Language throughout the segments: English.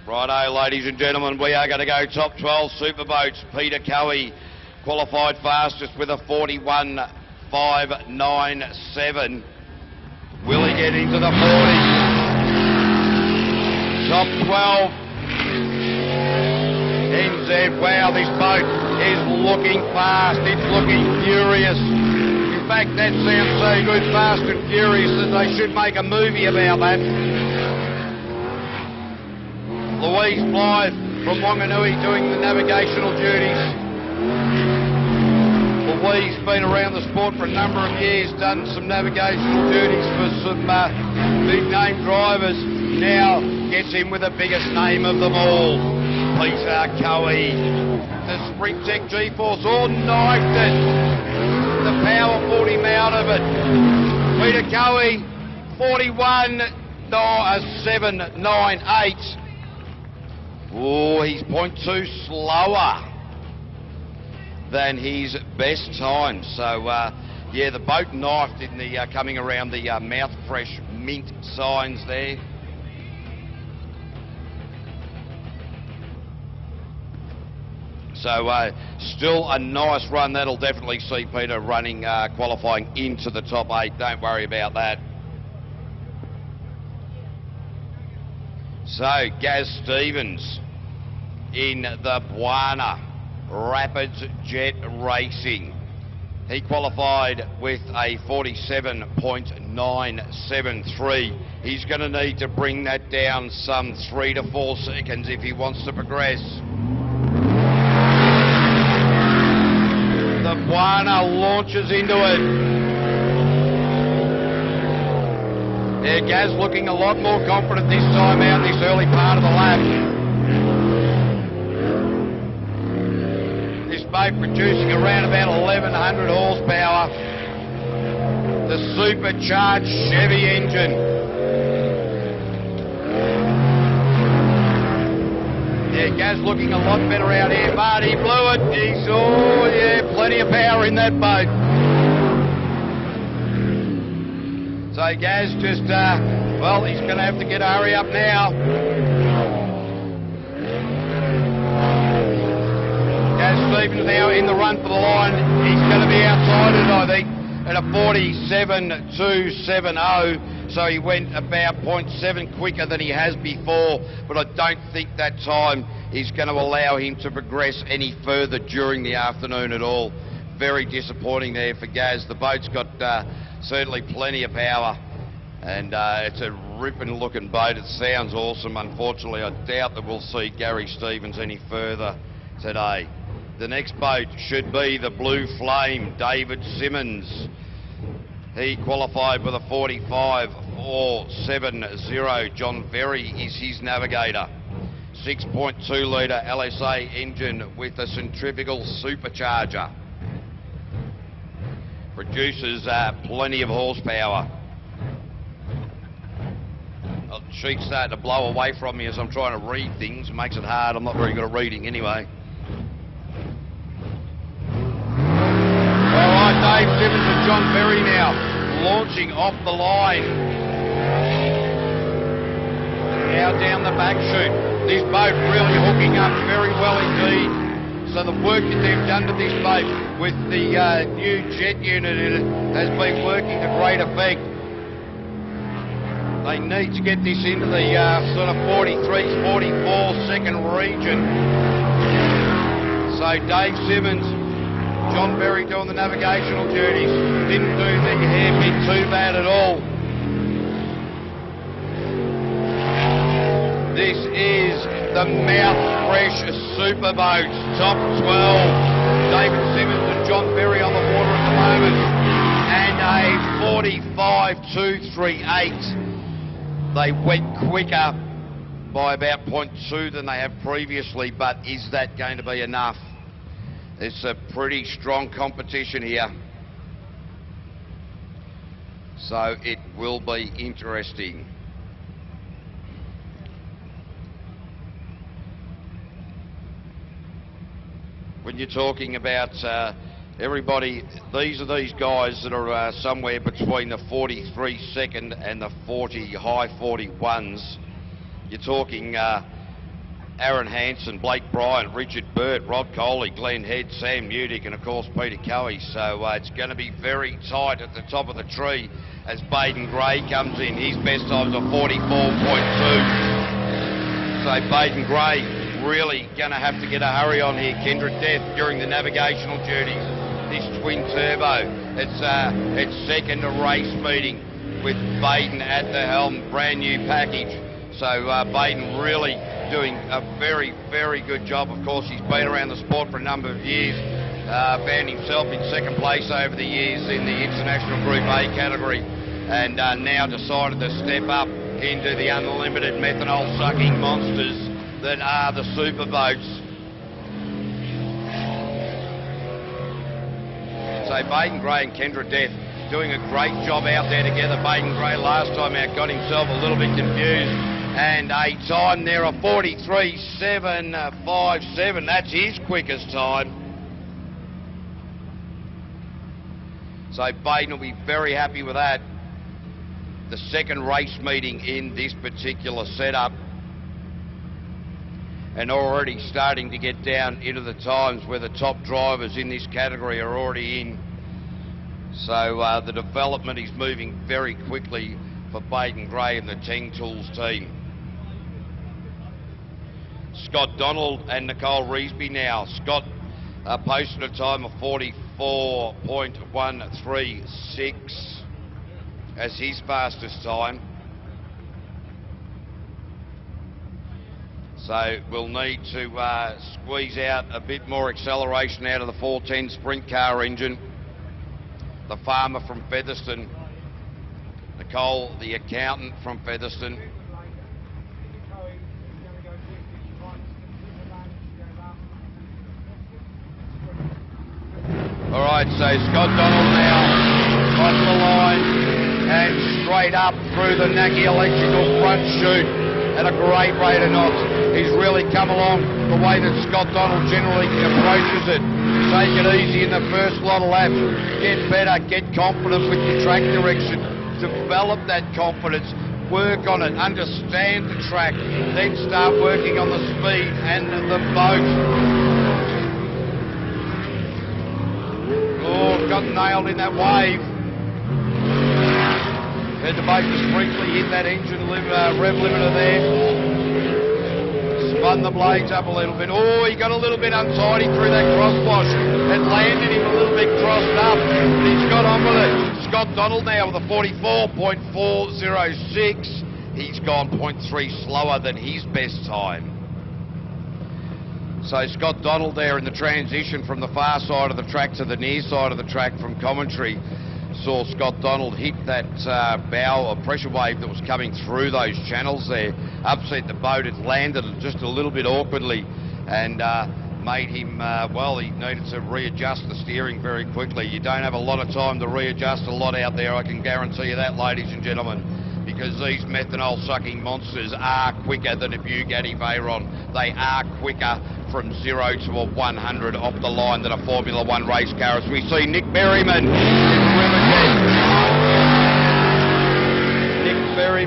Righto, ladies and gentlemen, we are going to go top 12 superboats. Peter Cowie qualified fastest with a 41.597. Will he get into the 40s? Top 12. NZ, wow, this boat is looking fast. It's looking furious. In fact, that sounds so good, fast and furious, that they should make a movie about that. Louise Blythe from Wanganui doing the navigational duties. Louise been around the sport for a number of years, done some navigational duties for some big name drivers. Now gets in with the biggest name of them all, Peter Cowie. The Sprint Tech G-Force all knifed it. The power pulled him out of it. Peter Cowie, 41.798. Oh, he's 0.2 slower than his best time. So, yeah, the boat knifed in the coming around the mouth fresh mint signs there. So, still a nice run. That'll definitely see Peter running, qualifying into the top 8. Don't worry about that. So, Gaz Stevens in the Buana Rapids Jet Racing. He qualified with a 47.973. He's going to need to bring that down some 3 to 4 seconds if he wants to progress. The Buana launches into it. Yeah, Gaz looking a lot more confident this time out this early part of the lap. This boat producing around about 1100 horsepower. The supercharged Chevy engine. Yeah, Gaz looking a lot better out here, but he blew it. He's, oh yeah, plenty of power in that boat. So Gaz just, well, he's going to have to get a hurry up now. Gaz Stevens now in the run for the line. He's going to be outside it, I think, at a 47.270. So he went about 0.7 quicker than he has before, but I don't think that time is going to allow him to progress any further during the afternoon at all. Very disappointing there for Gaz. The boat's got certainly plenty of power, and it's a ripping looking boat. It sounds awesome. Unfortunately, I doubt that we'll see Gary Stevens any further today. The next boat should be the Blue Flame, David Simmons. He qualified with a 45.470. John Berry is his navigator. 6.2 litre LSA engine with a centrifugal supercharger. Produces plenty of horsepower. Oh, the sheet's starting to blow away from me as I'm trying to read things. It makes it hard. I'm not very good at reading anyway. All right, Dave Simmons and John Berry now launching off the line. Now down the back chute. This boat really hooking up very well indeed. So the work that they've done to this boat with the new jet unit in it has been working to great effect. They need to get this into the sort of 43, 44 second region. So Dave Simmons, John Berry doing the navigational duties. Didn't do the hairpin too bad at all. This is the Mouth Fresh Superboats, top 12. David Simmons and John Berry on the water at the moment. And a 45.238. They went quicker by about 0.2 than they have previously, but is that going to be enough? It's a pretty strong competition here. So it will be interesting. When you're talking about everybody, these are these guys that are somewhere between the 43 second and the high 41s. You're talking Aaron Hansen, Blake Bryant, Richard Burt, Rod Coley, Glenn Head, Sam Newdick, and of course Peter Coey. So it's going to be very tight at the top of the tree as Baden Gray comes in. His best times are 44.2. So Baden Gray really going to have to get a hurry on here. Kendra Death during the navigational duties. This twin turbo, it's second to race meeting with Baden at the helm, brand new package. So Baden really doing a very, very good job. Of course, he's been around the sport for a number of years, found himself in second place over the years in the International Group A category, and now decided to step up into the unlimited methanol sucking monsters that are the superboats. So Baden Gray and Kendra Death doing a great job out there together. Baden Gray last time out got himself a little bit confused, and a time there of 43.757. That's his quickest time. So Baden will be very happy with that. The second race meeting in this particular setup, and already starting to get down into the times where the top drivers in this category are already in. So the development is moving very quickly for Baden Gray and the Teng Tools team. Scott Donald and Nicole Reesby now. Scott posted a time of 44.136 as his fastest time. So we'll need to squeeze out a bit more acceleration out of the 410 sprint car engine. The farmer from Featherston, Nicole, the accountant from Featherston. All right, so Scott Donald now across the line and straight up through the Naki electrical front chute at a great rate of knots. He's really come along the way that Scott Donald generally approaches it. Take it easy in the first lot of laps. Get better, get confident with your track direction. Develop that confidence, work on it, understand the track, then start working on the speed and the boat. Oh, got nailed in that wave. Had the boat just briefly hit that engine rev limiter there. Spun the blades up a little bit. Oh, he got a little bit untidy through that crosswash. It landed him a little bit crossed up, but he's got on with it. Scott Donald now with a 44.406. He's gone 0.3 slower than his best time. So Scott Donald there in the transition from the far side of the track to the near side of the track from commentary. Saw Scott Donald hit that bow or pressure wave that was coming through those channels there, upset the boat. It landed just a little bit awkwardly and made him, well, he needed to readjust the steering very quickly. You don't have a lot of time to readjust a lot out there, I can guarantee you that, ladies and gentlemen, because these methanol sucking monsters are quicker than a Bugatti Veyron. They are quicker from 0 to a 100 off the line than a Formula One race car, as we see Nick Berryman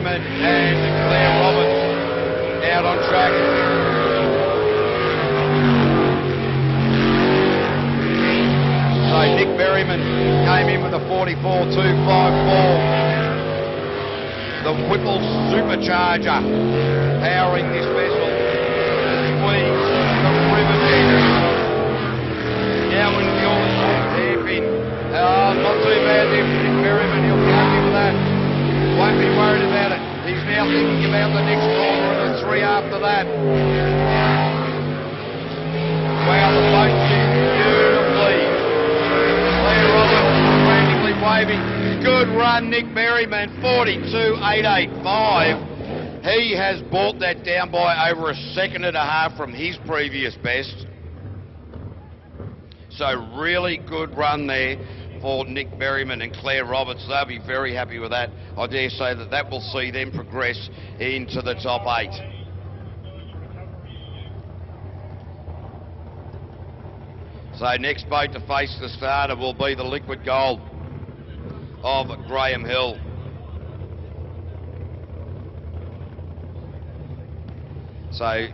and Claire Roberts out on track. So Nick Berryman came in with a 44.254. The Whipple supercharger powering this vessel. Squeeze the river bend. Now when the all hairpin. Not too bad there for Nick Berryman. He'll be happy with that. Won't be worried about it. He's now thinking about the next corner and the three after that. Wow, the boat sits beautifully. Claire Roberts frantically waving. Good run, Nick Berryman, 42.885. He has brought that down by over a second and a half from his previous best. So really good run there for Nick Berryman and Claire Roberts. They'll be very happy with that. I dare say that that will see them progress into the top 8. So next boat to face the starter will be the Liquid Gold of Graham Hill. So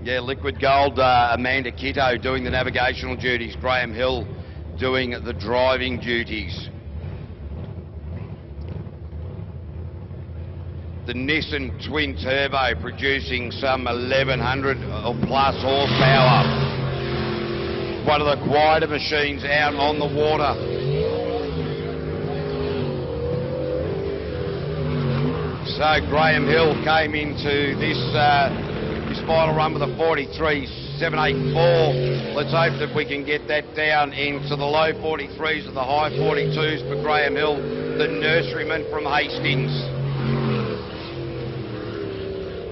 Yeah, Liquid Gold, Amanda Kitto doing the navigational duties, Graham Hill doing the driving duties. The Nissan Twin Turbo producing some 1100 or plus horsepower. One of the quieter machines out on the water. So Graham Hill came into this final run with a 43.784. Let's hope that we can get that down into the low 43s and the high 42s for Graham Hill, the nurseryman from Hastings.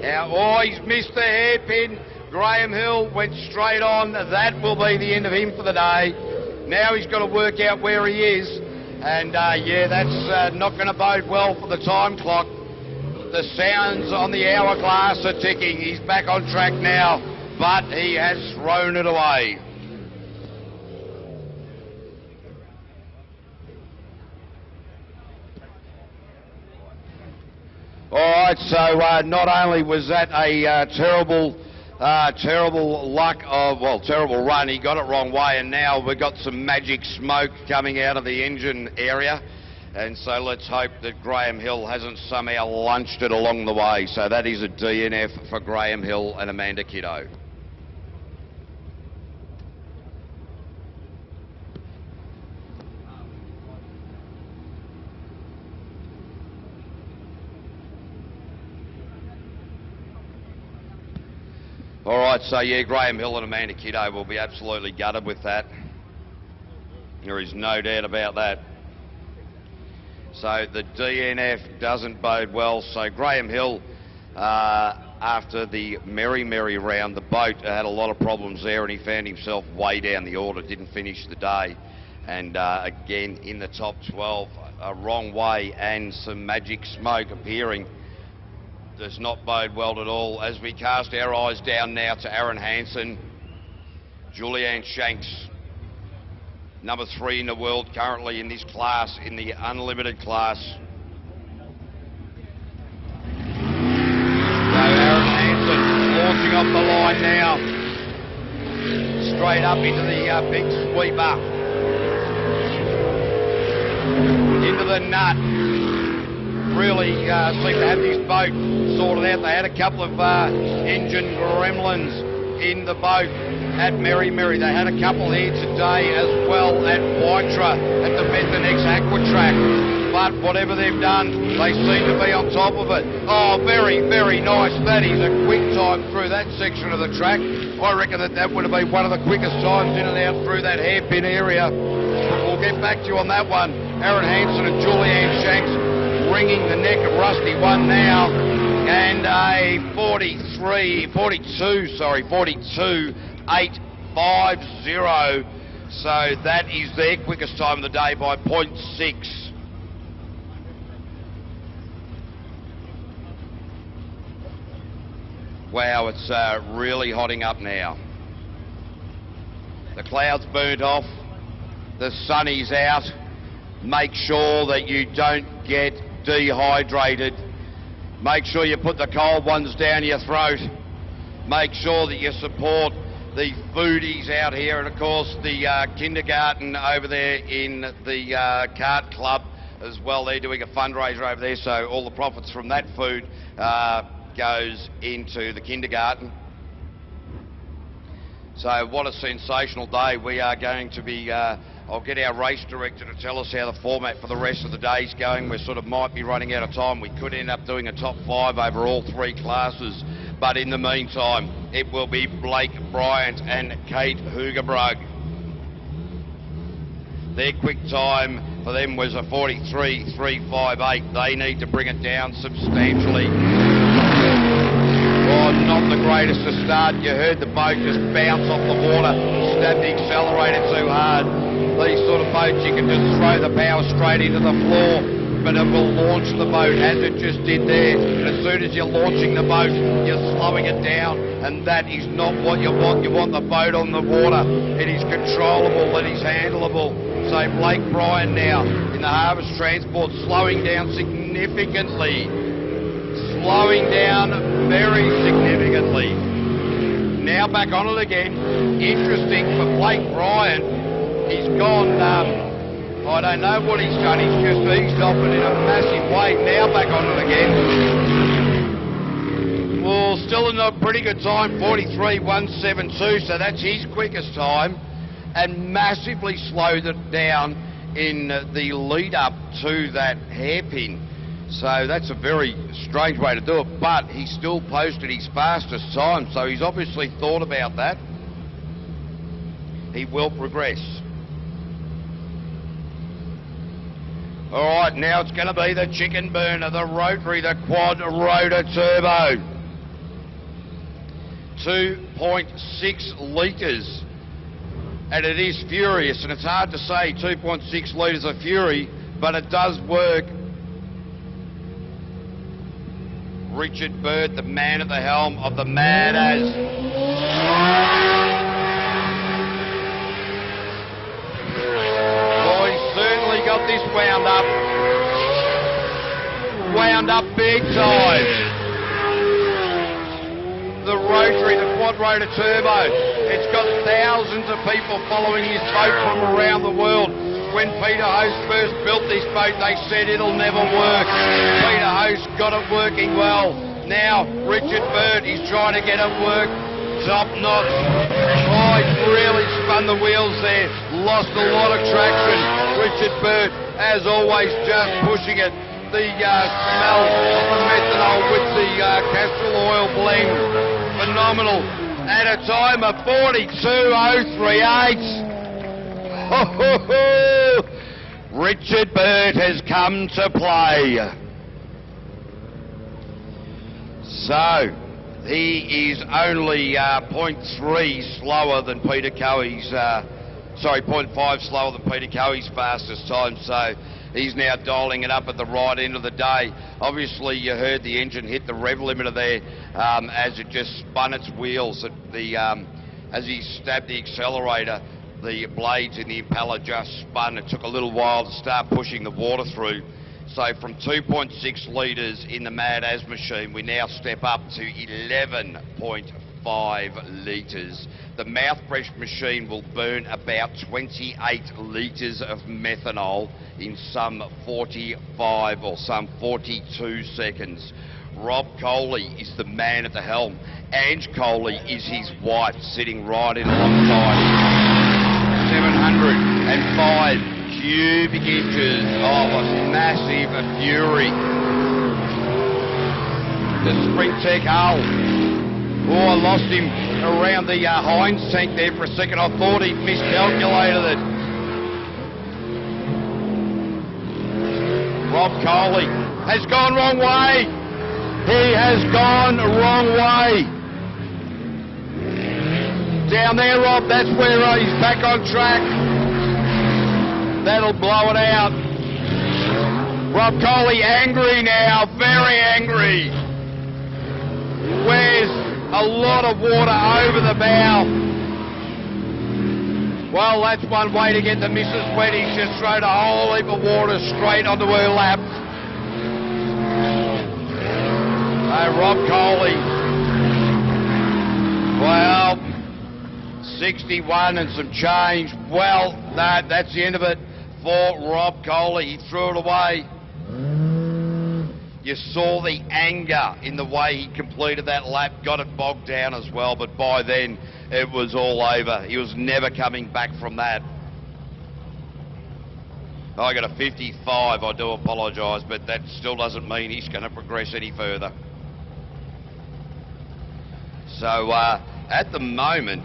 Now, oh, he's missed the hairpin. Graham Hill went straight on. That will be the end of him for the day. Now he's got to work out where he is. And, yeah, that's not going to bode well for the time clock. The sounds on the hourglass are ticking. He's back on track now, but he has thrown it away. All right, so not only was that a terrible run, he got it wrong way, and now we've got some magic smoke coming out of the engine area. And so let's hope that Graham Hill hasn't somehow lunched it along the way. So that is a DNF for Graham Hill and Amanda Kitto. All right, so yeah, Graham Hill and Amanda Kitto will be absolutely gutted with that. There is no doubt about that. So the DNF doesn't bode well. So Graham Hill, after the Merry round, the boat had a lot of problems there, and he found himself way down the order, didn't finish the day. And again, in the top 12, a wrong way and some magic smoke appearing does not bode well at all. As we cast our eyes down now to Aaron Hansen, Julianne Shanks, number 3 in the world currently in this class, in the unlimited class. So Aaron Hansen launching off the line now, straight up into the big sweeper, into the nut. Really seem to have this boat sorted out. They had a couple of engine gremlins in the boat at Merry. They had a couple here today as well at Waitara at the Methanex Aqua Track. But whatever they've done, they seem to be on top of it. Oh, very nice. That is a quick time through that section of the track. I reckon that would have been one of the quickest times in and out through that hairpin area. We'll get back to you on that one. Aaron Hansen and Julianne Shanks wringing the neck of Rusty One now. And a 42.850. So that is their quickest time of the day by 0.6. Wow, it's really hotting up now. The clouds burnt off, the sun is out. Make sure that you don't get dehydrated. Make sure you put the cold ones down your throat. Make sure that you support the foodies out here, and of course the kindergarten over there in the Kart Club as well. They're doing a fundraiser over there, so all the profits from that food goes into the kindergarten. So what a sensational day. We are going to be, I'll get our race director to tell us how the format for the rest of the day is going. We sort of might be running out of time. We could end up doing a top 5 over all 3 classes. But in the meantime, it will be Blake Bryant and Kate Hugerbrug. Their quick time for them was a 43.358. They need to bring it down substantially. Oh, not the greatest to start. You heard the boat just bounce off the water, stabbed the accelerator too hard. These sort of boats, you can just throw the power straight into the floor, but it will launch the boat as it just did there. And as soon as you're launching the boat, you're slowing it down, and that is not what you want. You want the boat on the water. It is controllable, it is handleable. So Blake Bryan now in the Harvest Transport, slowing down significantly. Slowing down very significantly. Now back on it again. Interesting for Blake Bryan. He's gone, I don't know what he's done. He's just eased off it in a massive way. Now back on it again. Well, still in a pretty good time, 43.172, so that's his quickest time, and massively slowed it down in the lead up to that hairpin. So that's a very strange way to do it, but he still posted his fastest time, so he's obviously thought about that. He will progress. All right, now it's going to be the chicken burner, the rotary, the quad rotor turbo. 2.6 litres. And it is furious, and it's hard to say 2.6 litres of fury, but it does work. Richard Bird, the man at the helm of the Mad As. Well, he's certainly got this wound up. Wound up big time. The rotary, the quad rotor turbo. It's got thousands of people following his boat from around the world. When Peter Host first built this boat, they said it'll never work. Peter Host got it working well. Now, Richard Bird, he's trying to get it work top notch. Oh, he really spun the wheels there. Lost a lot of traction. Richard Bird, as always, just pushing it. The smell of the methanol with the castor oil blend. Phenomenal. At a time of 42.038. Richard Bird has come to play. So, he is only 0.3 slower than Peter Coey's, 0.5 slower than Peter Coey's fastest time, so he's now dialing it up at the right end of the day. Obviously, you heard the engine hit the rev limiter there as it just spun its wheels. As he stabbed the accelerator, the blades in the impeller just spun. It took a little while to start pushing the water through. So from 2.6 litres in the Mad As machine, we now step up to 11.5 litres. The mouth fresh machine will burn about 28 litres of methanol in some 45 or some 42 seconds. Rob Coley is the man at the helm. Ange Coley is his wife, sitting right in alongside him. 705 cubic inches of massive fury. The Sprint Tech hull. Oh, I lost him around the Heinz tank there for a second. I thought he'd miscalculated it. Rob Coley has gone wrong way. He has gone the wrong way. Down there, Rob, that's where he's back on track. That'll blow it out. Rob Coley angry now, very angry. Where's a lot of water over the bow? Well, that's one way to get the missus wet. He's just thrown a whole heap of water straight onto her lap. Rob Coley. Well, 61 and some change. Well, that's the end of it for Rob Coley. He threw it away. You saw the anger in the way he completed that lap, got it bogged down as well, but by then it was all over. He was never coming back from that. I got a 55, I do apologise, but that still doesn't mean he's going to progress any further. So at the moment,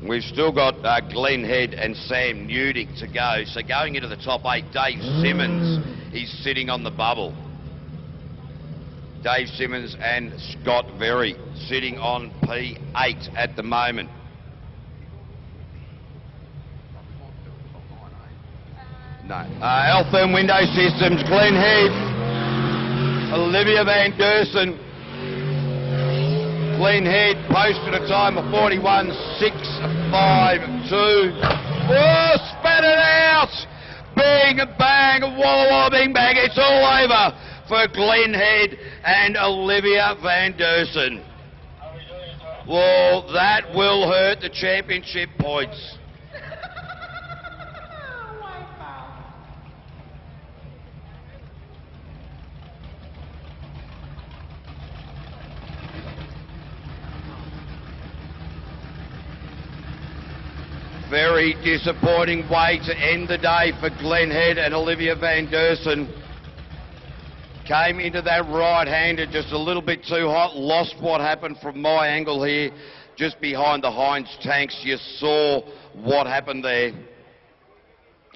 we've still got Glenn Head and Sam Newdick to go. So going into the top 8, Dave Simmons is sitting on the bubble. Dave Simmons and Scott Very sitting on P8 at the moment. No. Altherm Window Systems, Glenn Head, Olivia Van Dersen. Glenn Head posted a time of 41.652. Oh, spat it out! Bang, bang, walla walla, bing, bang. It's all over for Glenn Head and Olivia Van Dersen. Well, that will hurt the championship points. Very disappointing way to end the day for Glenn Head and Olivia van Dersen. Came into that right-hander just a little bit too hot, lost what happened from my angle here, just behind the Heinz tanks. You saw what happened there.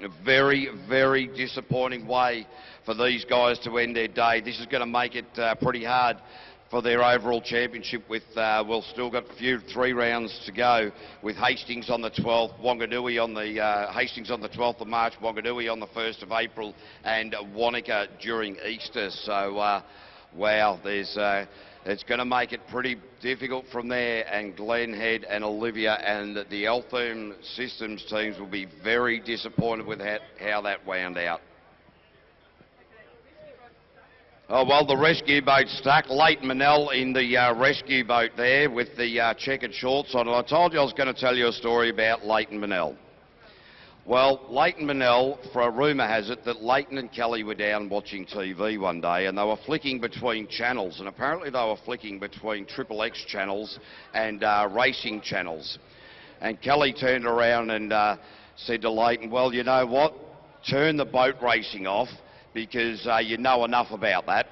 A very, very disappointing way for these guys to end their day. This is going to make it pretty hard for their overall championship with, we'll still got a few 3 rounds to go with Hastings on the 12th, Wanganui on the, Hastings on the 12th of March, Wanganui on the 1st of April, and Wanaka during Easter. So, wow, there's, it's going to make it pretty difficult from there, and Glenn Head and Olivia and the Altherm Systems teams will be very disappointed with how that wound out. Oh, well, the rescue boat stuck. Leighton Manel in the rescue boat there with the checkered shorts on. And I told you I was going to tell you a story about Leighton Manel. Well, Leighton Manel, for a rumour has it that Leighton and Kelly were down watching TV one day and they were flicking between channels, and apparently they were flicking between Triple X channels and racing channels. And Kelly turned around and said to Leighton, well, you know what, turn the boat racing off, because you know enough about that.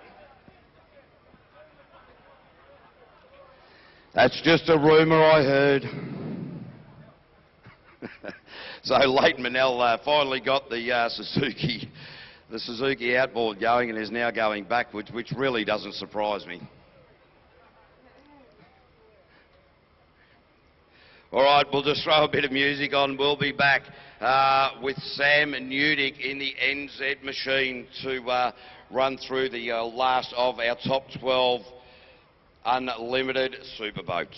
That's just a rumour I heard. So Leighton Manel finally got the Suzuki outboard going and is now going backwards, which really doesn't surprise me. All right, we'll just throw a bit of music on. We'll be back with Sam Newdick in the NZ machine to run through the last of our top 12 unlimited superboats.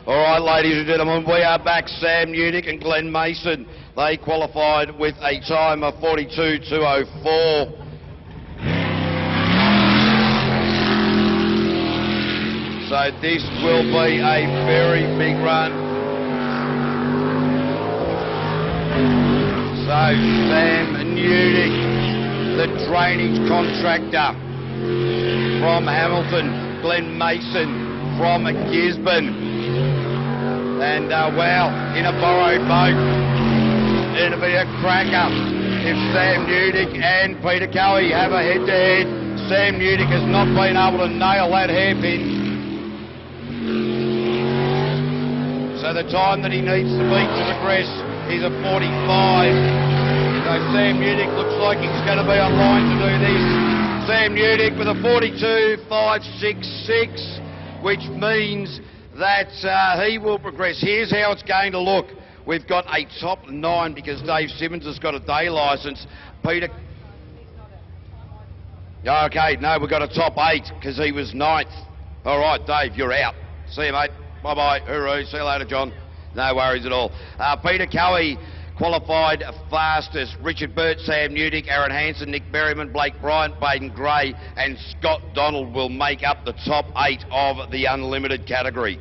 All right, ladies and gentlemen, we are back. Sam Newdick and Glenn Mason. They qualified with a time of 42.204. So this will be a very big run. So Sam Newdick, the drainage contractor. from Hamilton, Glenn Mason from Gisborne. And, well, in a borrowed boat, it'll be a cracker if Sam Newdick and Peter Cowie have a head-to-head. Sam Newdick has not been able to nail that hairpin. So the time that he needs to beat to progress is a 45. So Sam Newdick looks like he's going to be online to do this. Sam Newdick with a 42.566, which means that he will progress. Here's how it's going to look. We've got a top 9 because Dave Simmons has got a day licence. Peter... Okay, no, we've got a top 8 because he was 9th. All right, Dave, you're out. See you, mate. Bye-bye. Hooroo. See you later, John. No worries at all. Peter Cowie qualified fastest. Richard Burt, Sam Newdick, Aaron Hansen, Nick Berryman, Blake Bryant, Baden Gray and Scott Donald will make up the top 8 of the unlimited category.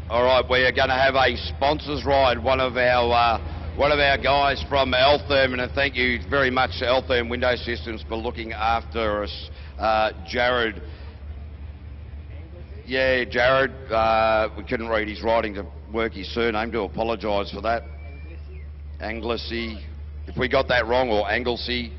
All right, we are going to have a sponsors ride. One of our guys from Altherm, and thank you very much to Altherm Window Systems for looking after us. Jared. Yeah, Jared. We couldn't read his writing to work his surname. Do apologise for that. Anglesey. If we got that wrong, or Anglesey.